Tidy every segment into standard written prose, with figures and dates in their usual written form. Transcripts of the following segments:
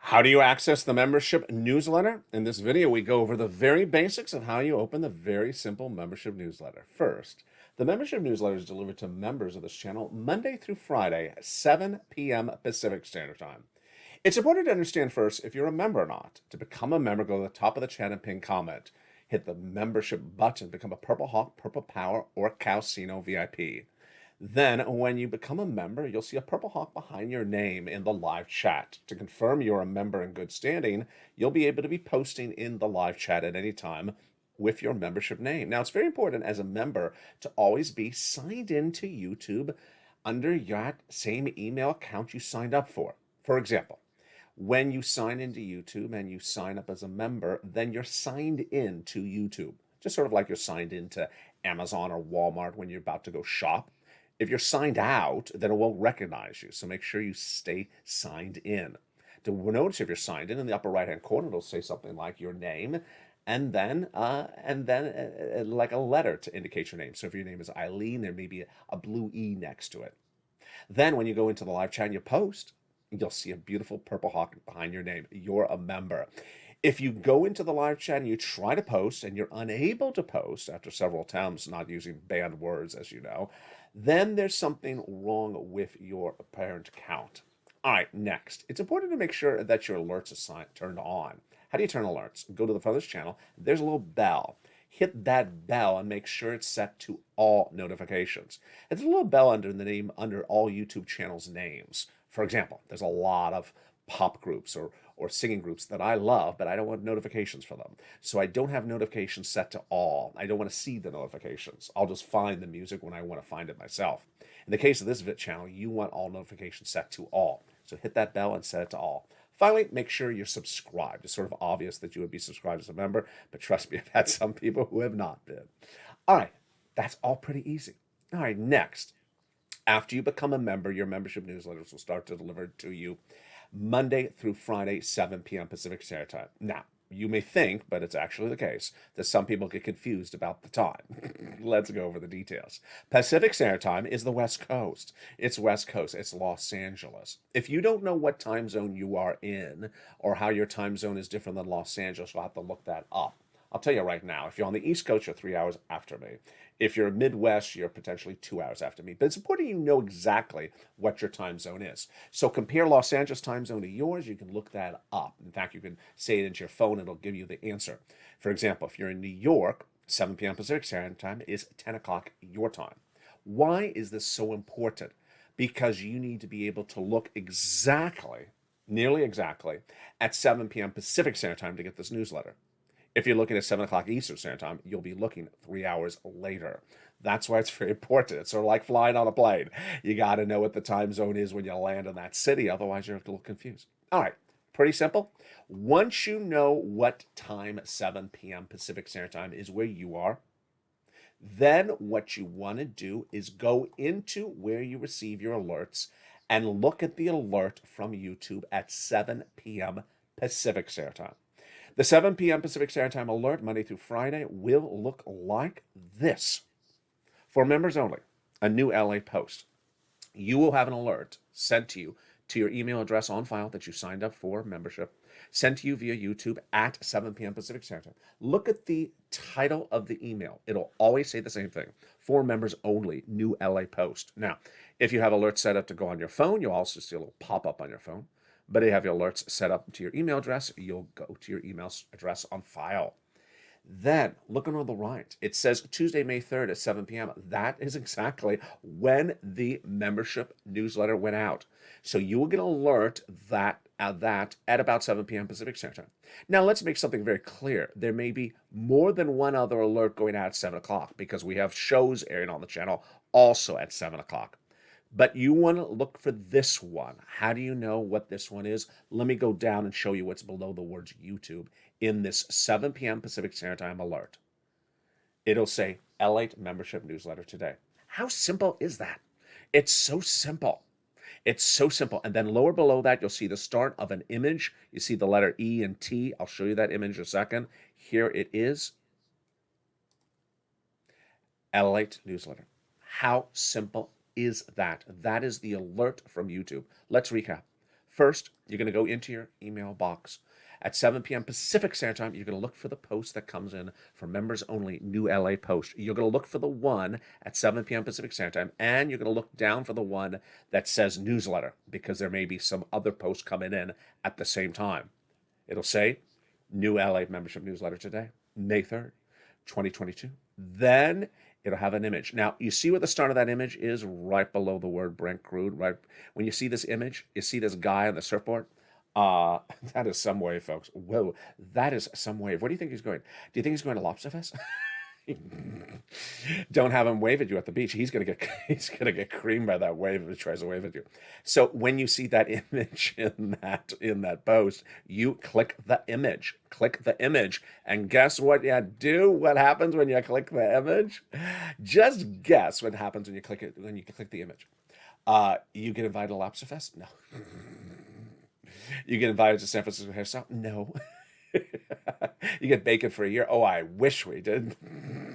How do you access the membership newsletter? In this video, we go over the very basics of how you open the very simple membership newsletter. First, the membership newsletter is delivered to members of this channel Monday through Friday, 7 p.m. Pacific Standard Time. It's important to understand first if you're a member or not. To become a member, go to the top of the chat and pin comment. Hit the membership button, become a Purple Hawk, Purple Power, or Calcino VIP. Then, when you become a member, you'll see a purple hawk behind your name in the live chat. To confirm you're a member in good standing, you'll be able to be posting in the live chat at any time with your membership name. Now, it's very important as a member to always be signed in to YouTube under that same email account you signed up for. For example, when you sign into YouTube and you sign up as a member, then you're signed in to YouTube. Just sort of like you're signed into Amazon or Walmart when you're about to go shop. If you're signed out, then it won't recognize you. So make sure you stay signed in. To notice if you're signed in the upper right-hand corner, it'll say something like your name, and then like a letter to indicate your name. So if your name is Eileen, there may be a blue E next to it. Then when you go into the live chat and you post, you'll see a beautiful purple hawk behind your name. You're a member. If you go into the live chat and you try to post and you're unable to post after several attempts, not using banned words, as you know, then there's something wrong with your parent account. All right, next. It's important to make sure that your alerts are turned on. How do you turn alerts? Go to the front of this channel. There's a little bell. Hit that bell and make sure it's set to all notifications. There's a little bell under the name under all YouTube channels names. For example, there's a lot of pop groups or singing groups that I love, but I don't want notifications for them. So I don't have notifications set to all. I don't want to see the notifications. I'll just find the music when I want to find it myself. In the case of this channel, you want all notifications set to all. So hit that bell and set it to all. Finally, make sure you're subscribed. It's sort of obvious that you would be subscribed as a member, but trust me, I've had some people who have not been. All right, that's all pretty easy. All right, next. After you become a member, your membership newsletters will start to deliver to you Monday through Friday, 7 p.m. Pacific Standard Time. Now, you may think, but it's actually the case, that some people get confused about the time. Let's go over the details. Pacific Standard Time is the West Coast. It's West Coast. It's Los Angeles. If you don't know what time zone you are in or how your time zone is different than Los Angeles, you'll have to look that up. I'll tell you right now, if you're on the East Coast, you're 3 hours after me. If you're Midwest, you're potentially 2 hours after me. But it's important you know exactly what your time zone is. So compare Los Angeles time zone to yours. You can look that up. In fact, you can say it into your phone. It'll give you the answer. For example, if you're in New York, 7 p.m. Pacific Standard Time is 10 o'clock your time. Why is this so important? Because you need to be able to look exactly, nearly exactly, at 7 p.m. Pacific Standard Time to get this newsletter. If you're looking at 7 o'clock Eastern Standard Time, you'll be looking 3 hours later. That's why it's very important. It's sort of like flying on a plane. You got to know what the time zone is when you land in that city. Otherwise, you're a little confused. All right, pretty simple. Once you know what time 7 p.m. Pacific Standard Time is where you are, then what you want to do is go into where you receive your alerts and look at the alert from YouTube at 7 p.m. Pacific Standard Time. The 7 p.m. Pacific Standard Time alert, Monday through Friday, will look like this. For members only, a new LA post. You will have an alert sent to you to your email address on file that you signed up for membership, sent to you via YouTube at 7 p.m. Pacific Standard Time. Look at the title of the email. It'll always say the same thing. For members only, new LA post. Now, if you have alerts set up to go on your phone, you'll also see a little pop-up on your phone. But if you have your alerts set up to your email address, you'll go to your email address on file. Then, look on the right. It says Tuesday, May 3rd at 7 p.m. That is exactly when the membership newsletter went out. So you will get an alert that at about 7 p.m. Pacific Standard Time. Now, let's make something very clear. There may be more than one other alert going out at 7 o'clock because we have shows airing on the channel also at 7 o'clock. But you want to look for this one. How do you know what this one is? Let me go down and show you what's below the words YouTube in this 7 p.m. Pacific Standard Time alert. It'll say LATE membership newsletter today. How simple is that? It's so simple. It's so simple. And then lower below that, you'll see the start of an image. You see the letter E and T. I'll show you that image in a second. Here it is. LATE newsletter. How simple is that? That is the alert from YouTube. Let's recap. First, you're going to go into your email box. At 7 p.m. Pacific Standard Time, you're going to look for the post that comes in for members only, new LA post. You're going to look for the one at 7 p.m. Pacific Standard Time, and you're going to look down for the one that says newsletter, because there may be some other posts coming in at the same time. It'll say new LA membership newsletter today, May 3rd, 2022. Then it'll have an image. Now, you see what the start of that image is right below the word Brent Crude, right? When you see this image, you see this guy on the surfboard. That is some wave, folks. Whoa, that is some wave. Where do you think he's going? Do you think he's going to Lobster Fest? Don't have him wave at you at the beach. He's gonna get creamed by that wave if he tries to wave at you. So when you see that image in that post, you click the image. Click the image, and guess what you do? What happens when you click the image? Just guess what happens when you click it. When you click the image, you get invited to Lobster Fest? No. You get invited to San Francisco Hairstyle? No. You get bacon for a year? Oh, I wish we did.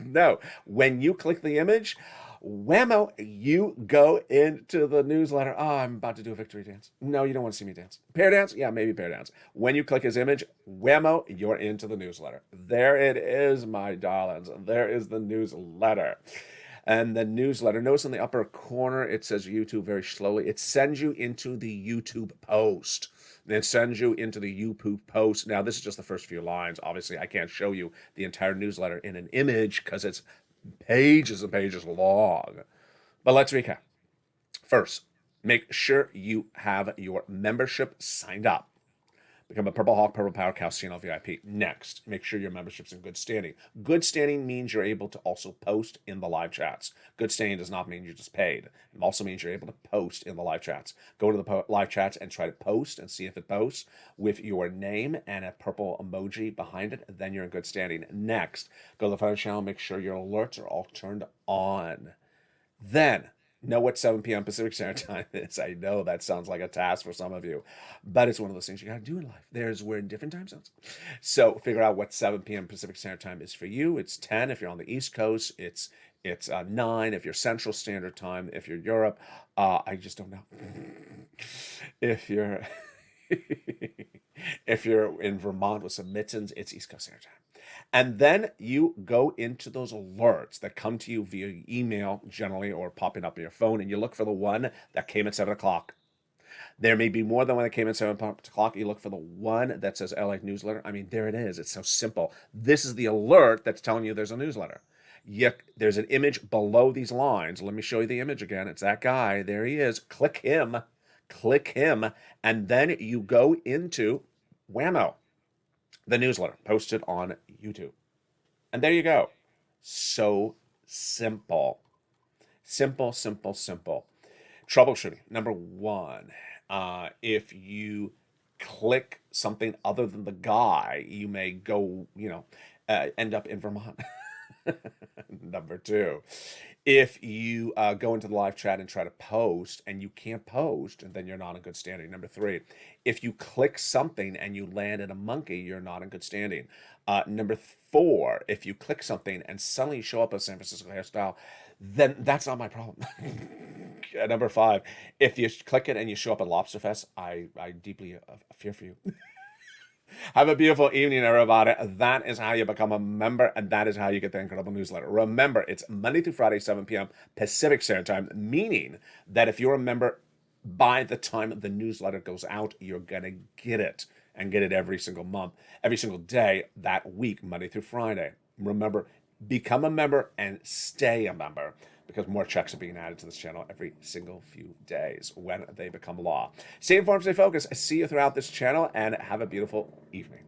No. When you click the image, whammo, you go into the newsletter. Oh, I'm about to do a victory dance. No, you don't want to see me dance. Pair dance? Yeah, maybe pair dance. When you click his image, whammo, you're into the newsletter. There it is, my darlings. There is the newsletter. And the newsletter, notice in the upper corner, it says YouTube very slowly. It sends you into the YouTube post. It sends you into the YouTube post. Now, this is just the first few lines. Obviously, I can't show you the entire newsletter in an image because it's pages and pages long. But let's recap. First, make sure you have your membership signed up. Become a Purple Hawk, Purple Power Cow CNL VIP. Next, make sure your membership's in good standing. Good standing means you're able to also post in the live chats. Good standing does not mean you just paid. It also means you're able to post in the live chats. Go to the live chats and try to post and see if it posts with your name and a purple emoji behind it. Then you're in good standing. Next, go to the phone channel. Make sure your alerts are all turned on. Then, know what 7 p.m. Pacific Standard Time is. I know that sounds like a task for some of you, but it's one of those things you got to do in life. We're in different time zones. So figure out what 7 p.m. Pacific Standard Time is for you. It's 10 if you're on the East Coast. It's 9 if you're Central Standard Time. If you're Europe, I just don't know. If you're if you're in Vermont with some mittens, it's East Coast Standard Time. And then you go into those alerts that come to you via email, generally, or popping up on your phone, and you look for the one that came at 7 o'clock. There may be more than one that came at 7 o'clock. You look for the one that says LA newsletter. I mean, there it is. It's so simple. This is the alert that's telling you there's a newsletter. There's an image below these lines. Let me show you the image again. It's that guy. There he is. Click him. Click him. And then you go into whammo, the newsletter posted on YouTube. And there you go. So simple. Simple, simple, simple. Troubleshooting. Number one, if you click something other than the guy, you may go, end up in Vermont. Number two, if you go into the live chat and try to post and you can't post, and then you're not in good standing. Number three, if you click something and you land in a monkey, you're not in good standing. Number four, if you click something and suddenly you show up as San Francisco Hairstyle, then that's not my problem. Number five, if you click it and you show up at Lobster Fest, I deeply fear for you. Have a beautiful evening, everybody. That is how you become a member, and that is how you get the incredible newsletter. Remember, it's Monday through Friday, 7 p.m. Pacific Standard Time, meaning that if you're a member, by the time the newsletter goes out, you're going to get it, and get it every single month, every single day that week, Monday through Friday. Remember, become a member and stay a member, because more checks are being added to this channel every single few days when they become law. Stay informed, stay focused. See you throughout this channel, and have a beautiful evening.